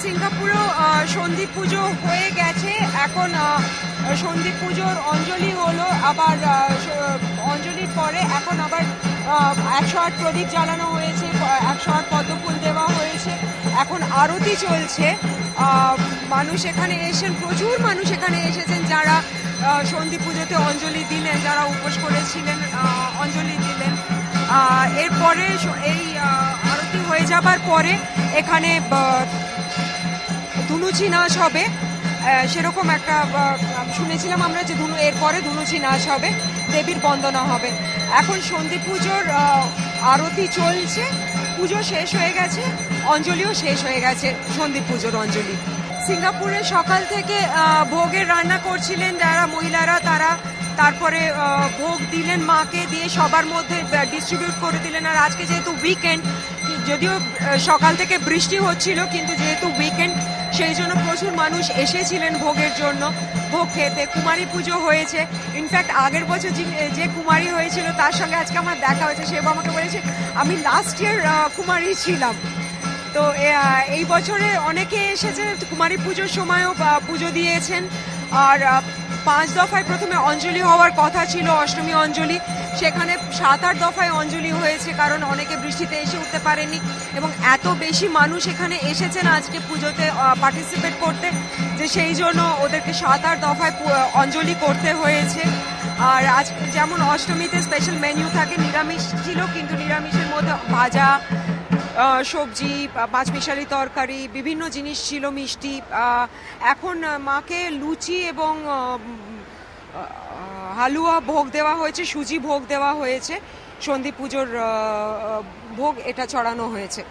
সিঙ্গাপুরেও সন্ধ্যি পুজো হয়ে গেছে। এখন সন্ধ্যি পুজোর অঞ্জলি হলো, আবার অঞ্জলির পরে এখন আবার 108 প্রদীপ জ্বালানো হয়েছে, 108 পদ্মফুল দেওয়া হয়েছে। এখন আরতি চলছে। মানুষ এখানে এসেছেন, প্রচুর মানুষ এখানে এসেছেন যারা সন্ধ্যি পুজোতে অঞ্জলি দিলেন, যারা উপোস করেছিলেন অঞ্জলি দিলেন। এরপরে এই আরতি হয়ে যাবার পরে এখানে ধুনুচি নাচ হবে, সেরকম একটা শুনেছিলাম আমরা যে এরপরে ধুনুচি নাচ হবে, দেবীর বন্দনা হবে। এখন সন্ধ্যি পুজোর আরতি চলছে, পুজো শেষ হয়ে গেছে, অঞ্জলিও শেষ হয়ে গেছে, সন্ধ্যি পুজোর অঞ্জলি। সিঙ্গাপুরে সকাল থেকে ভোগের রান্না করছিলেন যারা মহিলারা, তারা তারপরে ভোগ দিলেন মাকে, দিয়ে সবার মধ্যে ডিস্ট্রিবিউট করে দিলেন। আর আজকে যেহেতু উইকেন্ড, যদিও সকাল থেকে বৃষ্টি হচ্ছিল, কিন্তু যেহেতু উইকেন্ড সেই জন্য প্রচুর মানুষ এসেছিলেন ভোগের জন্য, ভোগ খেতে। কুমারী পুজো হয়েছে। ইনফ্যাক্ট আগের বছর যে কুমারী হয়েছিল তার সঙ্গে আজকে আমার দেখা হয়েছে, সে আমাকে বলেছে আমি লাস্ট ইয়ার কুমারী ছিলাম। তো এই বছরে অনেকে এসেছে, কুমারী পুজোর সময়ও পুজো দিয়েছেন। আর 5 দফায় প্রথমে অঞ্জলি হওয়ার কথা ছিল, অষ্টমী অঞ্জলি, সেখানে 7-8 দফায় অঞ্জলি হয়েছে, কারণ অনেকে বৃষ্টিতে এসে উঠতে পারেনি এবং এত বেশি মানুষ এখানে এসেছেন আজকে পুজোতে পার্টিসিপেট করতে, যে সেই জন্য ওদেরকে 7-8 দফায় অঞ্জলি করতে হয়েছে। আর আজ যেমন অষ্টমীতে স্পেশাল মেনু থাকে, নিরামিষ ছিল, কিন্তু নিরামিষের মধ্যে ভাজা, সবজি, পাঁচমিশালি তরকারি, বিভিন্ন জিনিস ছিল, মিষ্টি। এখন মাকে লুচি এবং হালুয়া ভোগ দেওয়া হয়েছে, সুজি ভোগ দেওয়া হয়েছে, সন্ধ্যি পুজোর ভোগ এটা চড়ানো হয়েছে।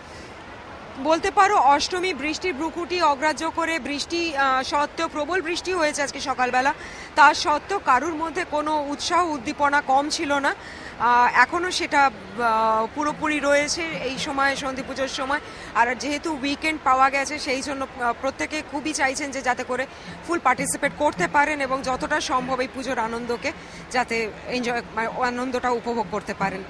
বলতে পারো অষ্টমী বৃষ্টির ভ্রুকুটি অগ্রাহ্য করে, বৃষ্টি সত্ত্বেও, প্রবল বৃষ্টি হয়েছে আজকে সকালবেলা, তার সত্ত্বেও কারুর মধ্যে কোনো উৎসাহ উদ্দীপনা কম ছিল না। এখনও সেটা পুরোপুরি রয়েছে এই সময়, সন্ধ্যি পুজোর সময়। আর যেহেতু উইকেন্ড পাওয়া গেছে, সেই জন্য প্রত্যেকে খুবই চাইছেন যে যাতে করে ফুল পার্টিসিপেট করতে পারেন এবং যতটা সম্ভব এই পুজোর আনন্দকে যাতে আনন্দটা উপভোগ করতে পারেন।